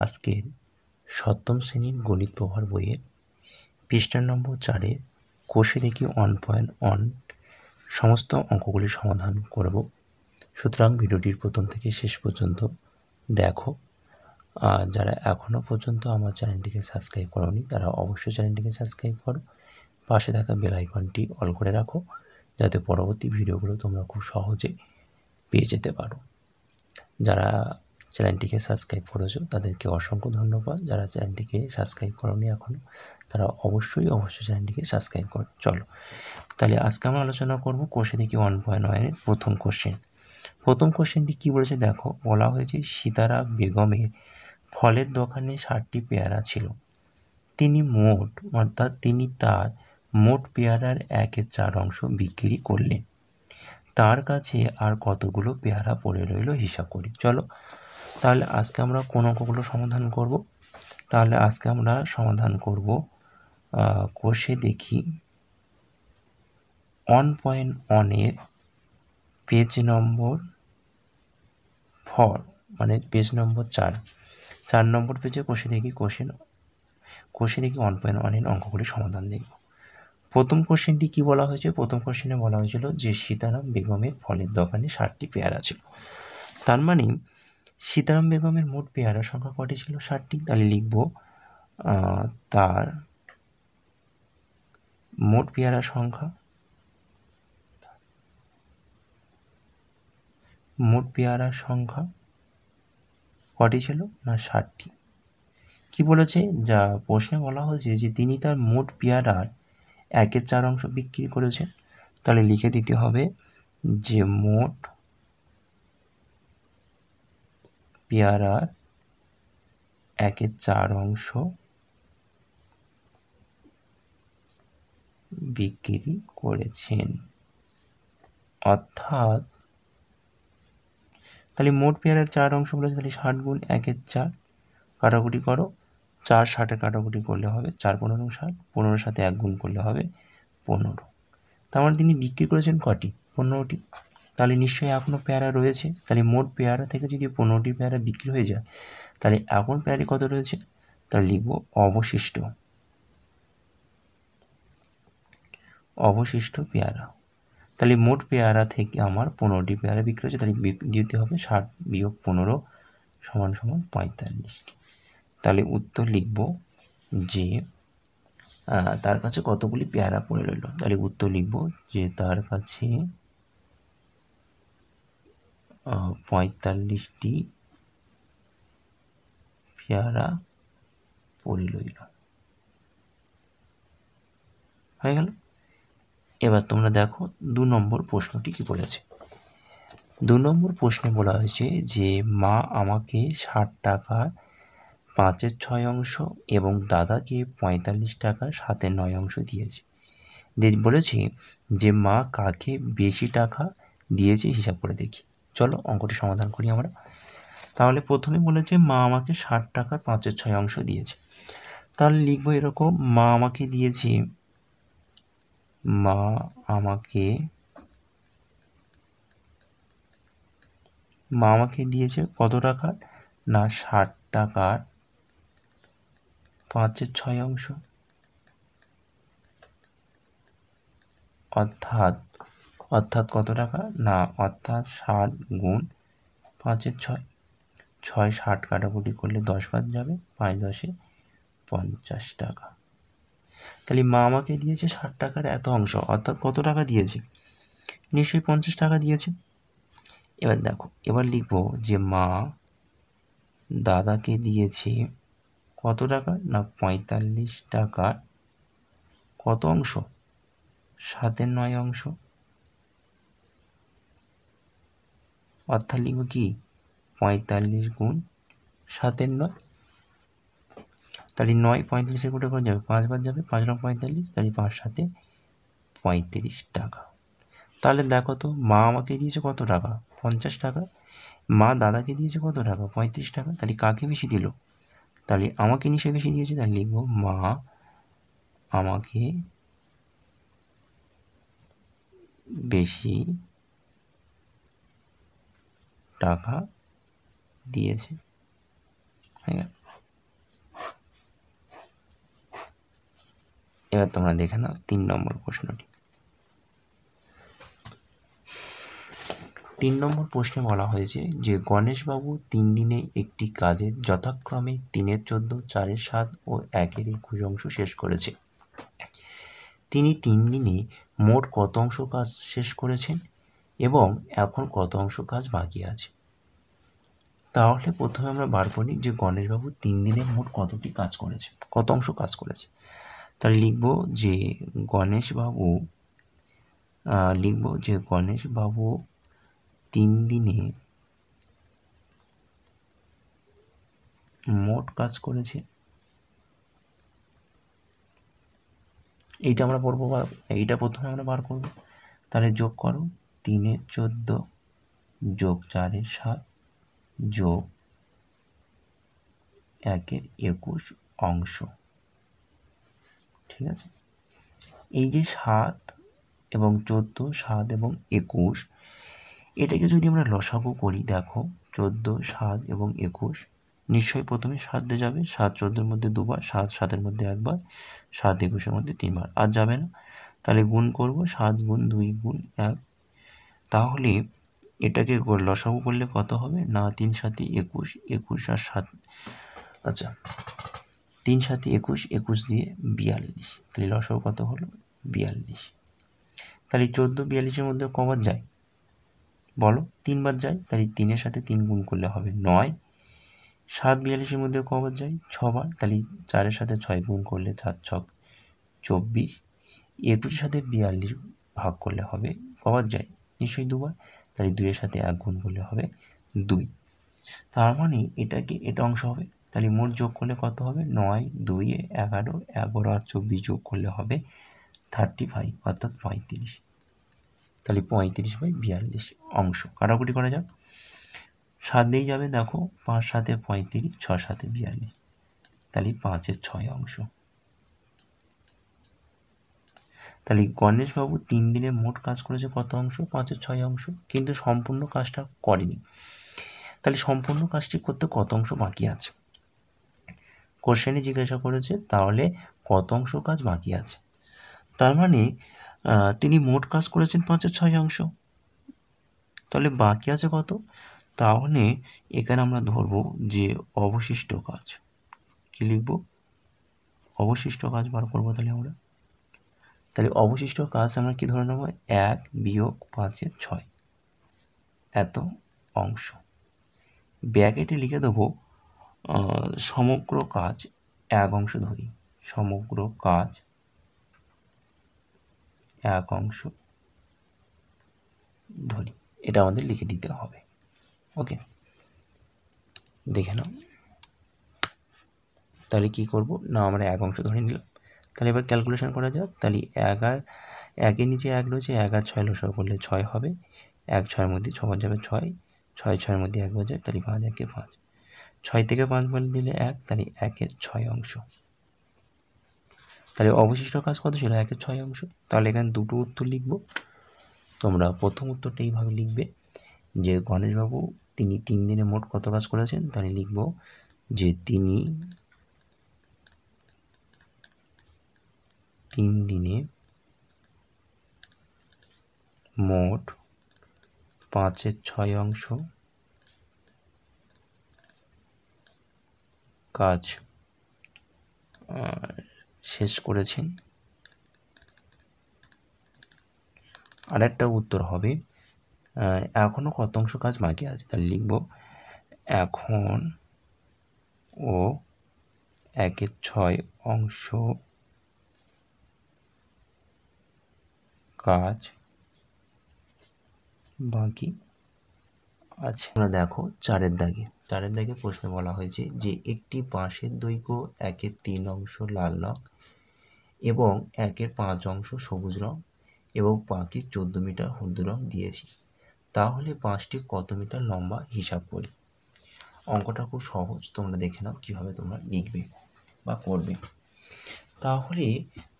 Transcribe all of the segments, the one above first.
আজকের সপ্তম শ্রেণীর গণিত প্রভার বইয়ের পৃষ্ঠা নম্বর 4-এ কোষে দেখি 1.1 সমস্ত অঙ্কগুলি সমাধান করব। সুতরাং ভিডিওটির প্রথম থেকে শেষ পর্যন্ত দেখো। যারা এখনও পর্যন্ত আমার চ্যানেলটিকে সাবস্ক্রাইব করোনি তারা অবশ্যই চ্যানেলটিকে সাবস্ক্রাইব করো, পাশে থাকা বেল আইকনটি অল করে রাখো যাতে পরবর্তী ভিডিওগুলো তোমরা খুব সহজে পেয়ে যেতে পারো। যারা চ্যানেলটিকে সাবস্ক্রাইব করেছো তাদেরকে অসংখ্য ধন্যবাদ। যারা চ্যানেলটিকে সাবস্ক্রাইব করোনি এখনও তারা অবশ্যই চ্যানেলটিকে সাবস্ক্রাইব করো। চলো তাহলে আজকে আমরা আলোচনা করব কোষে দেখি 1.1 এর প্রথম কোশ্চেন। প্রথম কোশ্চেনটি কী বলেছে দেখো, বলা হয়েছে সিতারা বেগমের ফলের দোকানে 60টি পেয়ারা ছিল। তিনি তার মোট পেয়ারার 1/4 বিক্রি করলেন। তার কাছে আর কতগুলো পেয়ারা পড়ে রইল হিসাব করি। চলো তাহলে আজকে আমরা কোন অঙ্কগুলো সমাধান করব। তাহলে আজকে আমরা সমাধান করব কোষে দেখি 1.1 এর পেজ নম্বর 4 মানে পেজ নম্বর 4 নম্বর পেজে কোষে দেখি 1.1 এর অঙ্কগুলি সমাধান দেখব। প্রথম কোশ্চেনটি কি বলা হয়েছে? প্রথম কোশ্চেনে বলা হয়েছিল যে সীতারাম বেগমের ফলের দোকানে 60টি পেয়ারা ছিল। তার মানে সীতারাম বেগমের মোট পেয়ারা সংখ্যা কটি ছিল? 60টি। তাহলে লিখব তার মোট পেয়ারা সংখ্যা কটি ছিল না 60টি। কি বলেছে? যা প্রশ্নে বলা হয়েছে যে তিনি তার মোট পেয়ারার 1/4 বিক্রি করেছেন। তাহলে লিখে দিতে হবে যে মোট পেয়ারার 1/4 বিক্রি করেছেন। অর্থাৎ তাহলে মোট পেয়ারার 4 বলেছে, তাহলে 60 গুণ 1/4 কাটাকুটি করো, 4 60-এ কাটাকুটি করলে হবে 4 15 60, 15-এর সাথে 1 গুণ করলে হবে 15। তার মানে তিনি বিক্রি করেছেন কটি? 15টি। তাহলে নিশ্চয়ই এখনও পেয়ারা রয়েছে। তাহলে মোট পেয়ারা থেকে যদি 15টি পেয়ারা বিক্রি হয়ে যায় তাহলে এখন পেয়ারা কত রয়েছে? তাহলে লিখব অবশিষ্ট পেয়ারা। তাহলে মোট পেয়ারা থেকে আমার 15টি পেয়ারা বিক্রি হয়েছে, তাহলে দিতে হবে 60 বিয়োগ 15 সমান 45টি। তাহলে উত্তর লিখব যে তার কাছে কতগুলি পেয়ারা পড়ে রইল। তাহলে উত্তর লিখব যে তার কাছে 45টি পেয়ারা পড়ে রইল। হয়ে গেল। এবার তোমরা দেখো 2 নম্বর প্রশ্নটি কি বলেছে। 2 নম্বর প্রশ্নে বলা হয়েছে যে মা আমাকে 60 টাকার 5/6 এবং দাদাকে 45 টাকার 7/9 দিয়েছে। বলেছে যে মা কাকে বেশি টাকা দিয়েছে হিসাব করে দেখি। চলো অঙ্কটি সমাধান করি আমরা। তাহলে প্রথমে বলেছে মা আমাকে 60 টাকার 5/6 দিয়েছে। তাহলে লিখবো এরকম, মা আমাকে দিয়েছে কত টাকার? না 60 টাকার 5/6। অর্থাৎ কত টাকা? না অর্থাৎ 60 গুণ 5/6, 6 60 কাটাকুটি করলে 10 বাদ যাবে, 5 10-এ 50 টাকা। তাহলে মা আমাকে দিয়েছে 60 টাকার এত অংশ, অর্থাৎ কত টাকা দিয়েছে? নিশ্চয়ই 50 টাকা দিয়েছে। এবার দেখো, এবার লিখবো যে মা দাদাকে দিয়েছে কত টাকা? না 45 টাকার কত অংশ? 7/9। অর্থাৎ লিখব কি 45 গুণ 7/9। তাহলে 9 45-এর কোটে করে যাবে, 5 বাদ যাবে, 5 রং 45, তাহলে 5 7-এ 35 টাকা। তাহলে দেখো তো মা আমাকে দিয়েছে কত টাকা? 50 টাকা। মা দাদাকে দিয়েছে কত টাকা? 35 টাকা। তাহলে কাকে বেশি দিল? তাহলে আমাকে নিশ্চয়ই বেশি দিয়েছে। তাহলে লিখব মা আমাকে বেশি টাকা দিয়েছে। হ্যাঁ, এবার তোমরা দেখে নাও 3 নম্বর প্রশ্নটি। 3 নম্বর প্রশ্নে বলা হয়েছে যে গণেশবাবু 3 দিনে একটি কাজের যথাক্রমে 3-এর 14, 4-এর 7 ও 1-এর 21 অংশ শেষ করেছে। তিনি 3 দিনে মোট কত অংশ কাজ শেষ করেছেন এবং এখন কত অংশ কাজ বাকি আছে? তাহলে প্রথমে আমরা বার করি যে গণেশবাবু 3 দিনে মোট কতটি কাজ করেছে, কত অংশ কাজ করেছে। তাহলে লিখব যে গণেশবাবু 3 দিনে মোট কাজ করেছে। এইটা আমরা পড়বো, এইটা প্রথমে আমরা বার করব। তাহলে যোগ করো 3-এর 14 যোগ 4-এর 7 যোগ 1-এর 21 অংশ। ঠিক আছে, এই যে 7 এবং 14, 7 এবং 21, এটাকে যদি আমরা লসাগু করি, দেখো 14, 7 এবং 21 নিশ্চয়ই প্রথমে 7 দিয়ে যাবে, 7 14-এর মধ্যে দুবার, 7 7-এর মধ্যে একবার, 7 21-এর মধ্যে 3বার, আর যাবে না। তাহলে গুণ করব 7 গুণ 2 গুণ 1। তাহলে এটাকে লসাগু করলে কত হবে না, 3 7 21, 21 আর 7, আচ্ছা 3 7 21, 21 দিয়ে 42। তাহলে লসাগু কত হলো 42। তাহলে 14 42-এর মধ্যে কবার যায় বলো, 3বার যায়। তাহলে 3-এর সাথে 3 গুণ করলে হবে 9। 7 42-এর মধ্যে কবার যায় 6বার। তাহলে 4-এর সাথে 6 গুণ করলে 4 6 24। 21-এর সাথে 42 ভাগ করলে হবে কবার যায়, নিশ্চয়ই 2বার। তাহলে 2-এর সাথে 1 গুণ করলে হবে 2। তার মানে এটা অংশ হবে। তাহলে মোট যোগ করলে কত হবে 9 2 11, 11 আর 24 যোগ করলে হবে 35, অর্থাৎ 35। তাহলে 35/42 অংশ। কাটাকুটি করা যাক, 7 দিয়েই যাবে, দেখো 5 7 35, 6 7 42, তাহলে 5-এর 6 অংশ। তাহলে গণেশবাবু 3 দিনে মোট কাজ করেছে কত অংশ, 5-এর 6 অংশ, কিন্তু সম্পূর্ণ কাজটা করেনি। তাহলে সম্পূর্ণ কাজটি করতে কত অংশ বাকি আছে কোশ্চেনে জিজ্ঞাসা করেছে, তাহলে কত অংশ কাজ বাকি আছে। তার মানে তিনি মোট কাজ করেছেন 5-এর 6 অংশ, তাহলে বাকি আছে কত। তাহলে এখানে আমরা ধরবো যে অবশিষ্ট কাজ। কি লিখব, অবশিষ্ট কাজ বার করবো। তাহলে অবশিষ্ট কাজ আমরা কি ধরে নেব, 1 বিয়োগ 5-এর 6, এত অংশ। ব্র্যাকেটে লিখে দেবো সমগ্র কাজ 1 অংশ ধরি, সমগ্র কাজ 1 অংশ ধরি, এটা আমাদের লিখে দিতে হবে। ওকে, দেখে নাও। তাহলে কি করব না, আমরা 1 অংশ ধরে নিলাম। তাহলে এবার ক্যালকুলেশন করা যাক। তাহলে 1 আর 1-এর নিচে 1 রয়েছে, 1 আর 6 লসাগু করলে 6 হবে। 1 6-এর মধ্যে 6 বার যাবে 6, 6 6-এর মধ্যে 1 বার যাবে, তাহলে 5 1 5, 6 থেকে 5 বাদ দিলে 1, তাহলে 1-এর 6 অংশ। তাহলে অবশিষ্ট কাজ কত ছিল, 1-এর 6 অংশ। তাহলে এখানে দুটো উত্তর লিখব। তোমরা প্রথম উত্তরটা এইভাবে লিখবে যে গণেশবাবু তিনি 3 দিনে মোট কত কাজ করেছেন। তাহলে লিখব যে তিনি 3 দিনে মোট 5-এর 6 অংশ কাজ শেষ করেছেন। আরেকটা উত্তর হবে এখনও কত অংশ কাজ বাকি আছে। তাহলে লিখব এখন ও 1-এর 6 অংশ কাজ বাকি আছে। আমরা দেখো 4-এর দাগে প্রশ্নে বলা হয়েছে যে একটি বাঁশের দৈর্ঘ্য 1-এর 3 অংশ লাল রং এবং 1-এর 5 অংশ সবুজ রং এবং বাকি 14 মিটার হলুদ রং দিয়েছি, তাহলে বাঁশটি কত মিটার লম্বা হিসাব করি। অঙ্কটা খুব সহজ, তোমরা দেখে নাও কীভাবে তোমরা লিখবে বা করবে। তাহলে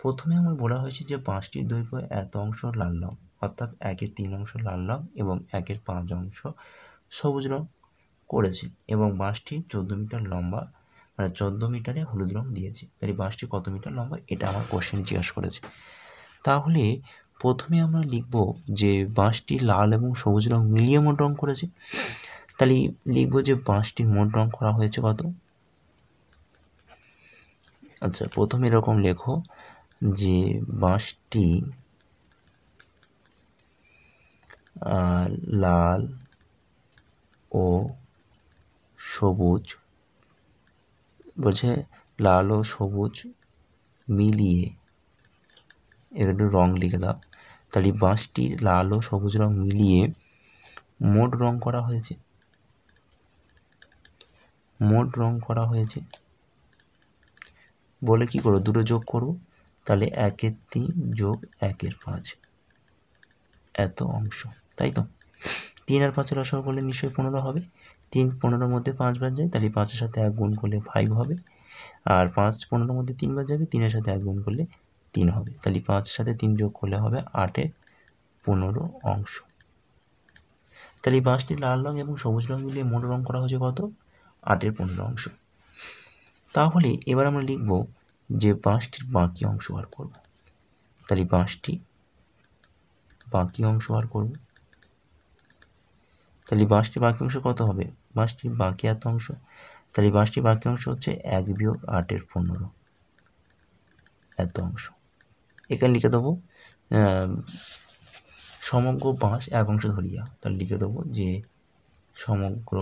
প্রথমে আমার বলা হয়েছে যে বাঁশটির দৈর্ঘ্য এত অংশ লাল রং, অর্থাৎ 1-এর 3 অংশ লাল রং এবং 1-এর 5 অংশ সবুজ রং করেছে এবং বাঁশটি 14 মিটার লম্বা মানে 14 মিটারে হলুদ রং দিয়েছি, তাহলে বাঁশটি কত মিটার লম্বা, এটা আমার কোশ্চেনে জিজ্ঞাসা করেছে। তাহলে প্রথমে আমরা লিখব যে বাঁশটি লাল এবং সবুজ রং মিলিয়ে মোট রং করেছে, তাহলে লিখব যে বাঁশটির মোট রং করা হয়েছে কত। আচ্ছা, প্রথমে এরকম লেখো যে বাঁশটি লাল ও সবুজ, বলছে লাল ও সবুজ মিলিয়ে, একটু রং লিখে দাও, তাহলে বাঁশটির লাল ও সবুজ রং মিলিয়ে মোট রং করা হয়েছে, মোট রং করা হয়েছে বলে কি করবো, দুটো যোগ করব, তাহলে 1-এর 3 যোগ 1-এর 5, এত অংশ, তাই তো। 3 আর 5-এর লসাগু করলে নিশ্চয়ই 15 হবে, 3 15-এর মধ্যে 5 বার যায়, তাহলে 5-এর সাথে 1 গুণ করলে 5 হবে, আর 5 15-এর মধ্যে 3 বার যাবে, 3-এর সাথে 1 গুণ করলে 3 হবে, তাহলে 5-এর সাথে 3 যোগ করলে হবে 8-এর 15 অংশ। তাহলে এই বাঁশটির লাল রং এবং সবুজ রং মিলিয়ে মোট রং করা হয়েছে কত, 8-এর 15 অংশ। তাহলে এবার আমরা লিখব যে বাঁশটির বাকি অংশ বার করব, তাহলে বাঁশটি বাকি অংশ বার করব, তাহলে বাঁশটির বাকি অংশ কত হবে, বাঁশটির বাকি এত অংশ, তাহলে বাঁশটির বাকি অংশ হচ্ছে 1 বিয়োগ 8-এর 15, এত অংশ। এখানে লিখে দেবো সমগ্র বাঁশ 1 অংশ ধরিয়া, তাহলে লিখে দেবো যে সমগ্র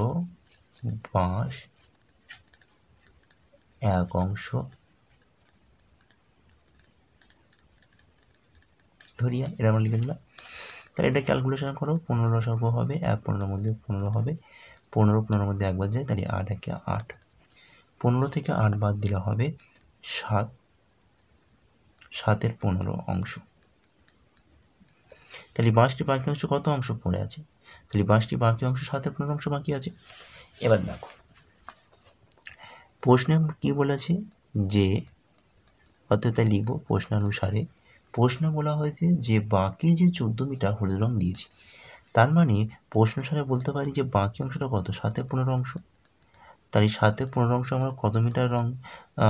বাঁশ 1 অংশ ধরিয়া, এটা আমরা লিখে দিলাম। তাহলে এটা ক্যালকুলেশন করো, 15 লসাগু হবে, 1 15-এর মধ্যে 15 হবে, 15 15-এর মধ্যে 1 বাদ যায়, তাহলে 8 1 8, 15 থেকে 8 বাদ দিলে হবে 7, 7-এর 15 অংশ। তাহলে বাঁশটির বাকি অংশ কত অংশ পড়ে আছে, তাহলে বাঁশটির বাকি অংশ 7-এর 15 অংশ বাকি আছে। এবার দেখো প্রশ্নে কি বলেছে যে, অর্থাৎ তাই লিখবো প্রশ্নানুসারে, প্রশ্নে বলা হয়েছে যে বাকি যে 14 মিটার হলুদ রং দিয়েছি, তার মানে প্রশ্নানুসারে বলতে পারি যে বাকি অংশটা কত, 7-এর 15 অংশ, তাহলে 7-এর 15 অংশ আমরা কত মিটার রং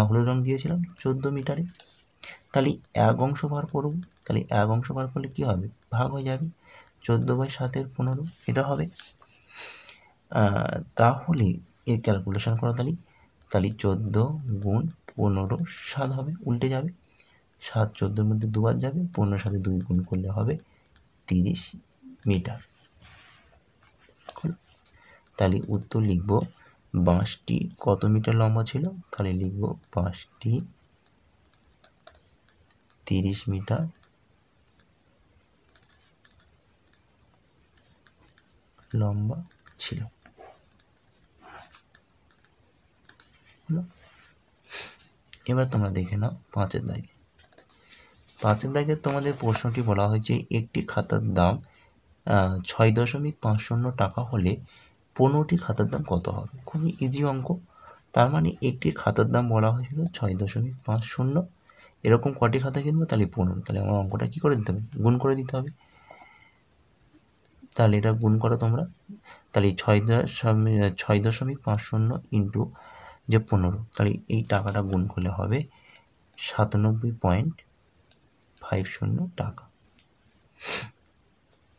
হলুদ রং দিয়েছিলাম, 14 মিটারে, তাহলে 1 অংশ বার করব, তাহলে 1 অংশ বার করলে কী হবে, ভাগ হয়ে যাবে, 14/7-এর 15 এটা হবে। তাহলে এর ক্যালকুলেশন করা, তাহলে 14 গুণ 15 7 হবে, উল্টে যাবে, 7 14-এর মধ্যে 2 বার যাবে, 15-এর সাথে 2 গুণ করলে হবে 30 মিটার। তাহলে উত্তর লিখব বাঁশটি কত মিটার লম্বা ছিল, তাহলে লিখব বাঁশটি 30 মিটার লম্বা ছিল। এবার তোমরা দেখে নাও 5-এর দাগে। 5-এর দাগে তোমাদের প্রশ্নটি বলা হয়েছে একটি খাতার দাম 6.50 টাকা হলে 15টি খাতার দাম কত হবে। খুবই ইজি অঙ্ক, তার মানে একটি খাতার দাম বলা হয়েছিল 6.50, এরকম কটি খাতা কিনবো, তাহলে 15, তাহলে আমার অঙ্কটা কী করে দিতে হবে, গুণ করে দিতে হবে। তাহলে এটা গুণ করো তোমরা, তাহলে 6.50 ইন্টু যে 15, তাহলে এই টাকাটা গুণ করলে হবে 97.50 টাকা।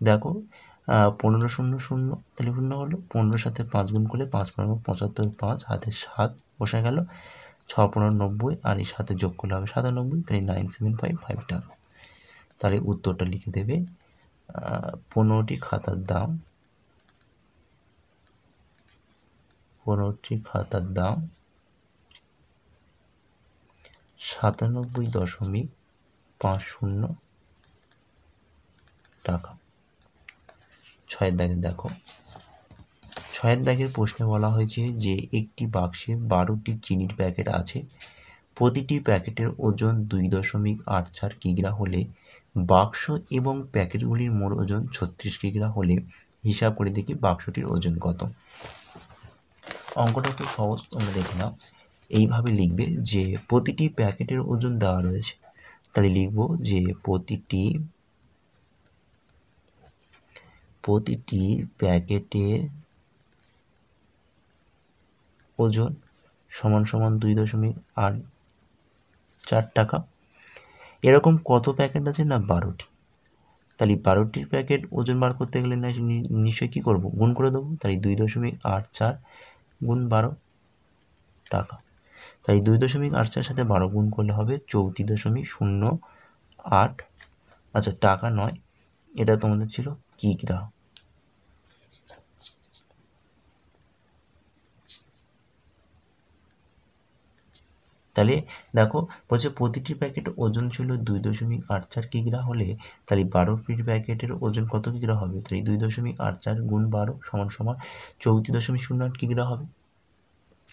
দেখো 15 0 0, তাহলে 0 হলো, 15-এর সাথে 5 গুণ করলে 5 15 75, 5 হাতে 7 বসে গেল, 6 15 90, আর এই সাথে যোগ করলে হবে 97, তাহলে 9755 টাকা। তাহলে উত্তরটা লিখে দেবে 15টি খাতার দাম 97.50 টাকা। 6-এর দাগে দেখো, 6-এর দাগের প্রশ্নে বলা হয়েছে যে একটি বাক্সে 12টি চিনির প্যাকেট আছে, প্রতিটি প্যাকেটের ওজন 2.84 কিগ্রা হলে বাক্স এবং প্যাকেটগুলির মোট ওজন 36 কিগ্রা হলে হিসাব করে দেখি বাক্সটির ওজন কত। অঙ্কটা একটু সহজ, তোমরা দেখে নাও। এইভাবে লিখবে যে প্রতিটি প্যাকেটের ওজন দেওয়া রয়েছে, তাহলে লিখব যে প্রতিটি প্যাকেটের ওজন সমান সমান 2.84 টাকা। এরকম কত প্যাকেট আছে না 12টি। তাহলে 12টির প্যাকেট ওজন বার করতে গেলে না নিশ্চয়ই কী করবো, গুণ করে দেবো। তাই 2.84 গুণ 12 টাকা। তাই 2.84 সাথে 12 গুণ করলে হবে 34.08। আচ্ছা, টাকা নয়, এটা তোমাদের ছিল কিগ্রা। তাহলে দেখো বলছে প্রতিটি প্যাকেট ওজন ছিল 2.84 কিগ্রা হলে তাহলে 12টি প্যাকেটের ওজন কত কিগ্রা হবে? তাহলে 2.84 গুণ 12 সমান সমান 34.08 কিগ্রা হবে।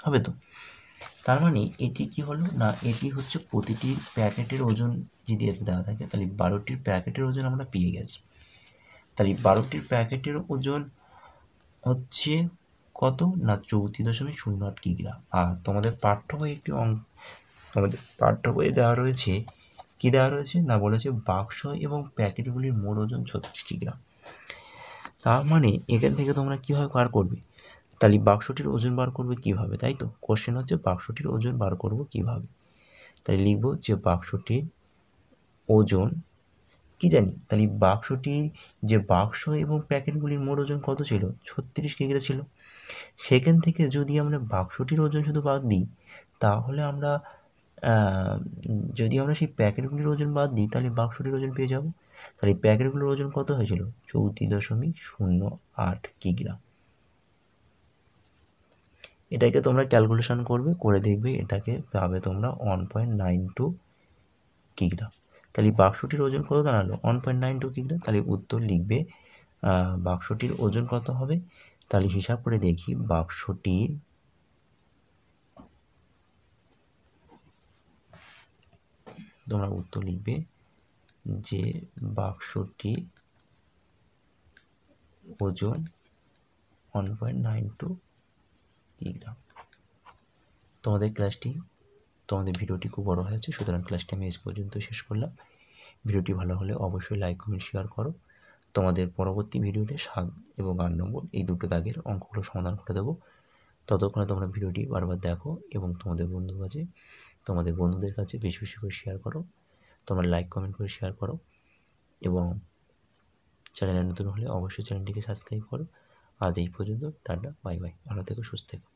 হবে তো? তার মানে এটি কি হলো না, এটি হচ্ছে প্রতিটি প্যাকেটের ওজন যদি এতে দেওয়া থাকে তাহলে 12টির প্যাকেটের ওজন আমরা পেয়ে গেছি। তাহলে 12টির প্যাকেটের ওজন হচ্ছে কত না 34.08 কিগ্রা। আর তোমাদের পাঠ্য বই একটি তোমাদের পাঠ্য বইয়ে দেওয়া রয়েছে, কী দেওয়া রয়েছে না বলেছে বাক্স এবং প্যাকেটগুলির মোট ওজন 36 কিগ্রা। তার মানে এখান থেকে তোমরা কীভাবে বার করবে? তাহলে বাক্সটির ওজন বার করবে কীভাবে, তাই তো? কোশ্চেন হচ্ছে বাক্সটির ওজন বার করব কীভাবে। তাই লিখব যে বাক্সটির ওজন কি জানি, তাহলে বাক্সটির যে বাক্স এবং প্যাকেটগুলির মোট ওজন কত ছিল? 36 কিগ্রা ছিল। সেখান থেকে যদি আমরা বাক্সটির ওজন শুধু বাদ দিই তাহলে আমরা যদি আমরা সেই প্যাকেটগুলির ওজন বাদ দিই তাহলে বাক্সটির ওজন পেয়ে যাব। তাহলে প্যাকেটগুলির ওজন কত হয়েছিল? 34.08 কিগ্রা। এটাকে তোমরা ক্যালকুলেশন করবে, করে দেখবে এটাকে পাবে তোমরা 1.92 কিগ্রা। তাহলে বাক্সটির ওজন কত দাঁড়ালো? 1.92 কিগ্রা। তাহলে উত্তর লিখবে বাক্সটির ওজন কত হবে। তাহলে হিসাব করে দেখি, বাক্সটি তোমরা উত্তর লিখবে যে বাক্সটি ওজন 1.92 কিগ্রা। তোমাদের ভিডিওটি খুব বড় হয়েছে, সুতরাং ক্লাসটি আমি এই পর্যন্ত শেষ করলাম। ভিডিওটি ভালো হলে অবশ্যই লাইক কমেন্ট শেয়ার করো। তোমাদের পরবর্তী ভিডিওতে 7 এবং 8 নম্বর এই দুটো দাগের অঙ্কগুলো সমাধান করে দেবো। ততক্ষণে তোমরা ভিডিওটি বারবার দেখো এবং তোমাদের বন্ধুদের কাছে বেশি বেশি করে শেয়ার করো। তোমরা লাইক কমেন্ট করে শেয়ার করো এবং চ্যানেলে নতুন হলে অবশ্যই চ্যানেলটিকে সাবস্ক্রাইব করো। আজ এই পর্যন্ত, টাটা, বাই বাই, ভালো থেকো, সুস্থ থেকো।